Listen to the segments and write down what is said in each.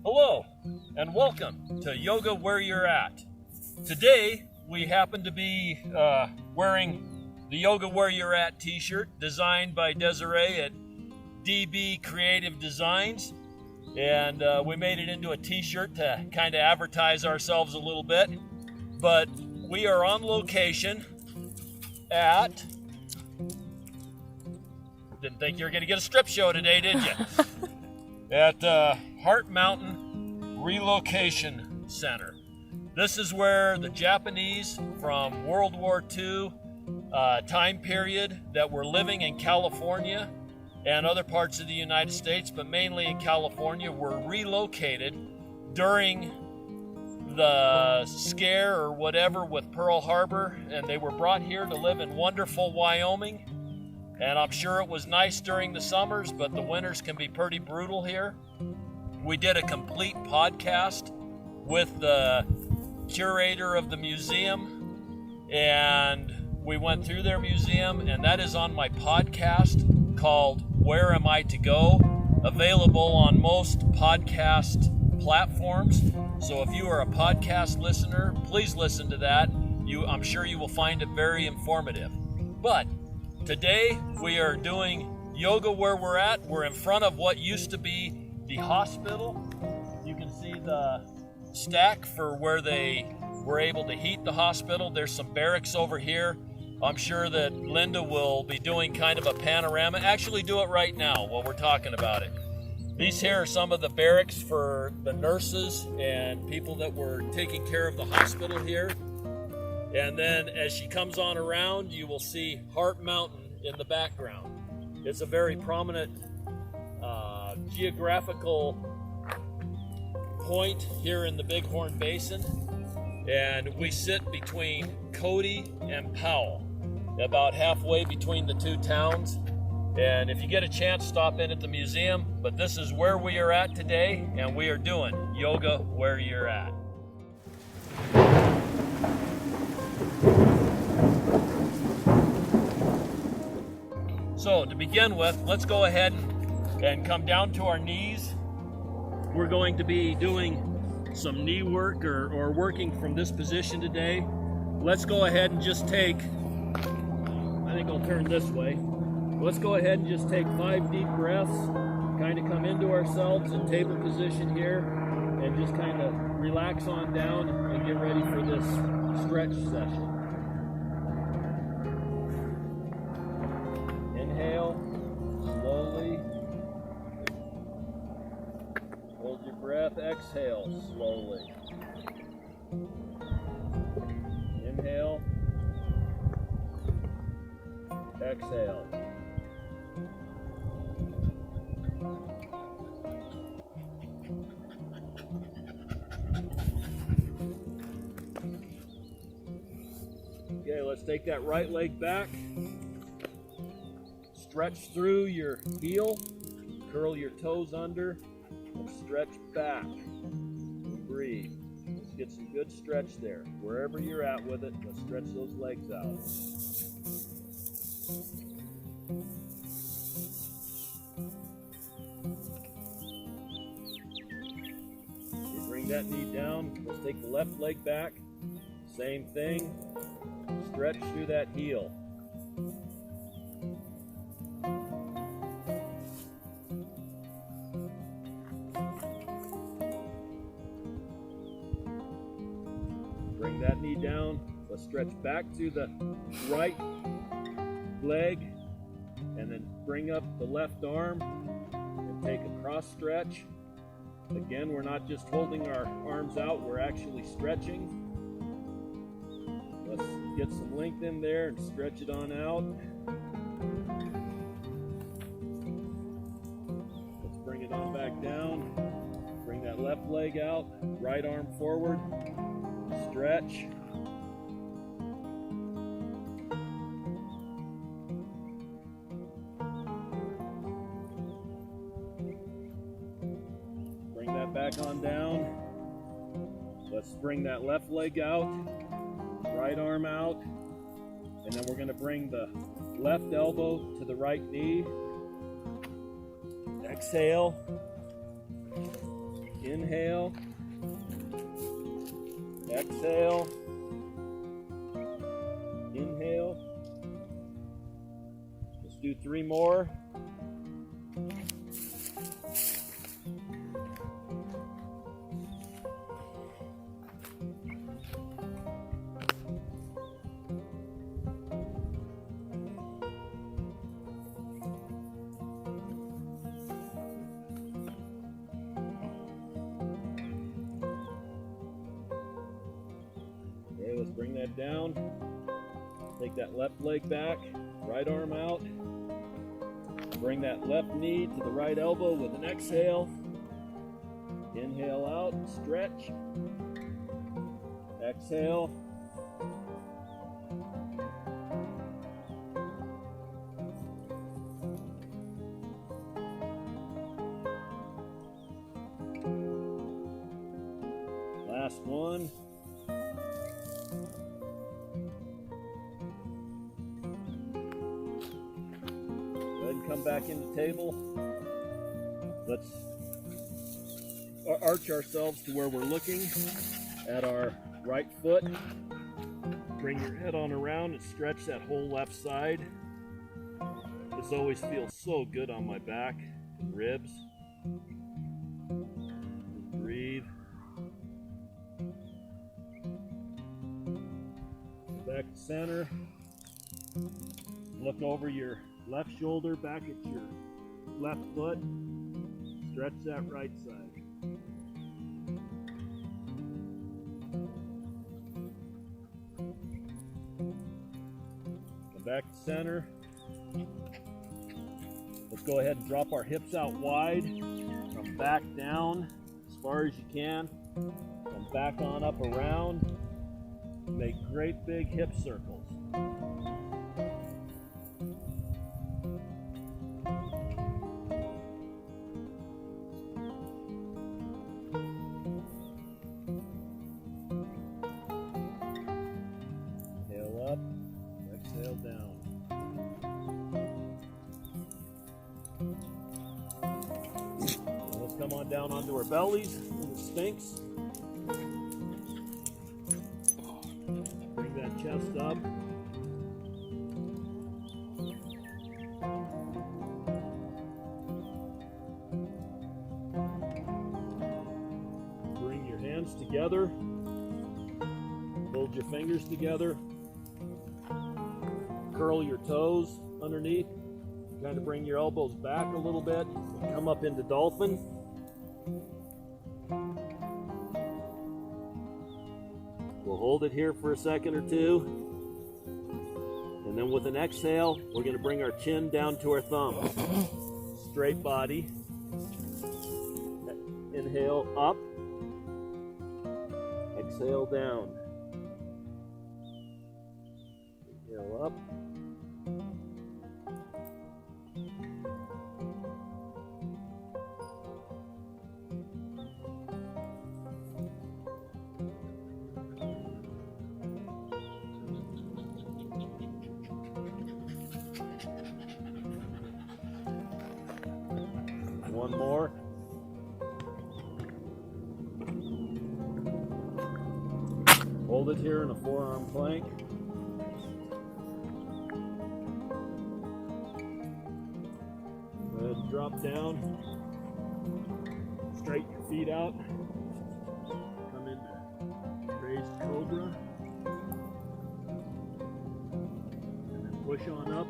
Hello, and welcome to Yoga Where You're At. Today, we happen to be wearing the Yoga Where You're At t-shirt designed by Desiree at DB Creative Designs. And we made it into a t-shirt to kind of advertise ourselves a little bit. But we are on location at... Didn't think you were going to get a strip show today, did you? At Heart Mountain Relocation Center. This is where the Japanese from World War II time period that were living in California and other parts of the United States, but mainly in California, were relocated during the scare or whatever with Pearl Harbor, and they were brought here to live in wonderful Wyoming. And I'm sure it was nice during the summers, but the winters can be pretty brutal here. We did a complete podcast with the curator of the museum, and we went through their museum, and that is on my podcast called Where Am I to Go? Available on most podcast platforms. So if you are a podcast listener, please listen to that. I'm sure you will find it very informative. But today we are doing yoga where we're at. We're in front of what used to be the hospital. You can see the stack for where they were able to heat the hospital. There's some barracks over here. I'm sure that Linda will be doing kind of a panorama. Actually, do it right now while we're talking about it. These here are some of the barracks for the nurses and people that were taking care of the hospital here. And then as she comes on around, you will see Heart Mountain in the background. It's a very prominent geographical point here in the Bighorn Basin. And we sit between Cody and Powell, about halfway between the two towns. And if you get a chance, stop in at the museum. But this is where we are at today, and we are doing yoga where you're at. So to begin with, let's go ahead and come down to our knees. We're going to be doing some knee work or working from this position today. Let's go ahead and just take, I think I'll turn this way. Let's go ahead and just take 5 deep breaths, kind of come into ourselves in table position here, and just kind of relax on down and get ready for this stretch session. Inhale, slowly. Hold your breath, exhale, slowly. Inhale, exhale. Okay, let's take that right leg back. Stretch through your heel, curl your toes under, and stretch back. Breathe. Let's get some good stretch there. Wherever you're at with it, let's stretch those legs out. You bring that knee down. Let's take the left leg back. Same thing. Stretch through that heel. Bring that knee down. Let's stretch back through the right leg and then bring up the left arm and take a cross stretch. Again, we're not just holding our arms out, we're actually stretching. Let's get some length in there and stretch it on out. Let's bring it on back down. Bring that left leg out, right arm forward, stretch. Bring that back on down. Let's bring that left leg out, right arm out, and then we're going to bring the left elbow to the right knee. Exhale. Inhale. Exhale. Inhale. Let's do 3 more. Okay, let's bring that down. Take that left leg back, right arm out. Bring that left knee to the right elbow with an exhale. Inhale out, stretch. Exhale. Last one. Go ahead and come back into table. Let's arch ourselves to where we're looking at our right foot. Bring your head on around and stretch that whole left side. This always feels so good on my back and ribs. Just breathe. Back to center. Look over your left shoulder, back at your left foot. Stretch that right side. Come back to center. Let's go ahead and drop our hips out wide. Come back down as far as you can. Come back on up around. Make great big hip circles. Inhale up, exhale down. Let's come on down onto our bellies in the Sphinx. Bring that chest up. Bring your hands together. Hold your fingers together. Curl your toes underneath. Trying to bring your elbows back a little bit. Come up into dolphin. We'll hold it here for a second or two. And then with an exhale, we're going to bring our chin down to our thumb. Straight body. Inhale up. Exhale down. Inhale up. One more. Hold it here in a forearm plank. Go ahead and drop down. Straighten your feet out. Come into raised cobra. And then push on up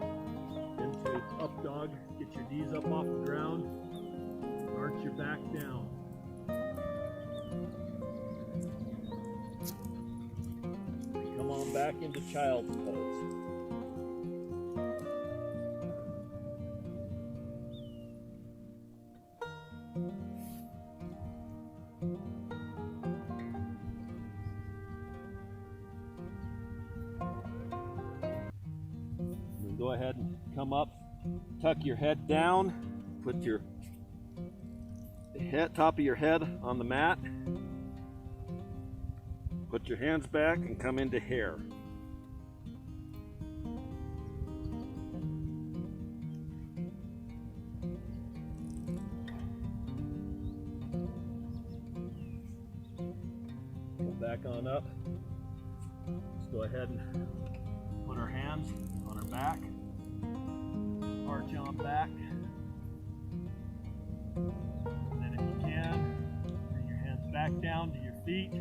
into up dog. Get your knees up off the ground. Arch your back down. And come on back into child's pose. And go ahead and come up, tuck your head down, put your top of your head on the mat. Put your hands back and come into hare. back on up. Let's go ahead and put our hands on our back, arch on back, and then if you can, bring your hands back down to your feet.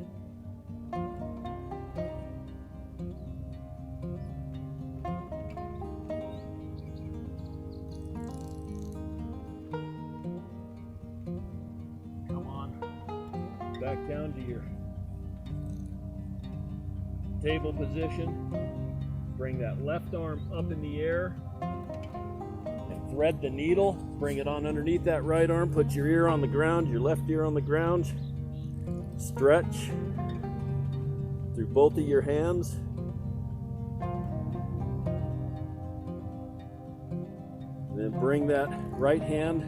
Come on, back down to your table position. Bring that left arm up in the air and thread the needle. Bring it on underneath that right arm. Put your ear on the ground, your left ear on the ground. Stretch through both of your hands. And then bring that right hand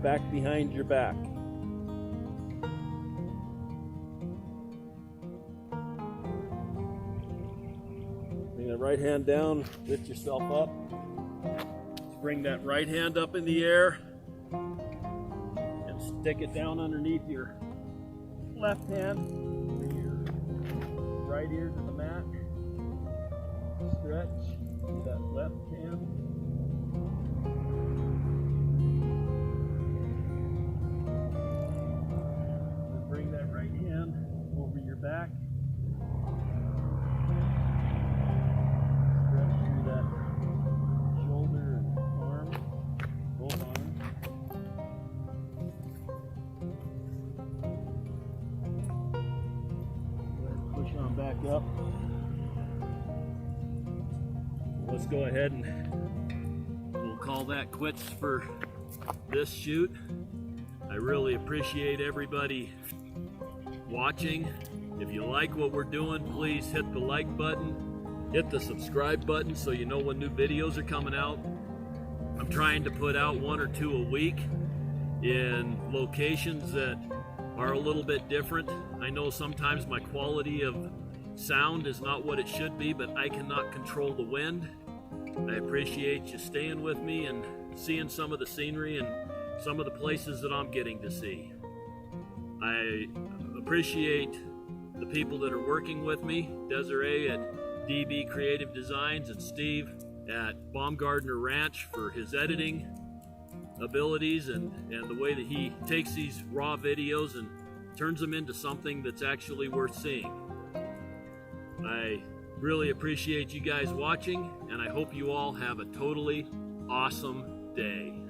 back behind your back. Right hand down, lift yourself up. Bring that right hand up in the air and stick it down underneath your left hand. Bring your right ear to the mat. Stretch with that left hand. And bring that right hand over your back. Back up. Let's go ahead and we'll call that quits for this shoot. I really appreciate everybody watching. If you like what we're doing, please hit the like button, hit the subscribe button so you know when new videos are coming out. I'm trying to put out 1 or 2 a week in locations that are a little bit different. I know sometimes my quality of sound is not what it should be, but I cannot control the wind. I appreciate you staying with me and seeing some of the scenery and some of the places that I'm getting to see. I appreciate the people that are working with me, Desiree at DB Creative Designs and Steve at Baumgardner Ranch for his editing abilities and the way that he takes these raw videos and turns them into something that's actually worth seeing. I really appreciate you guys watching, and I hope you all have a totally awesome day.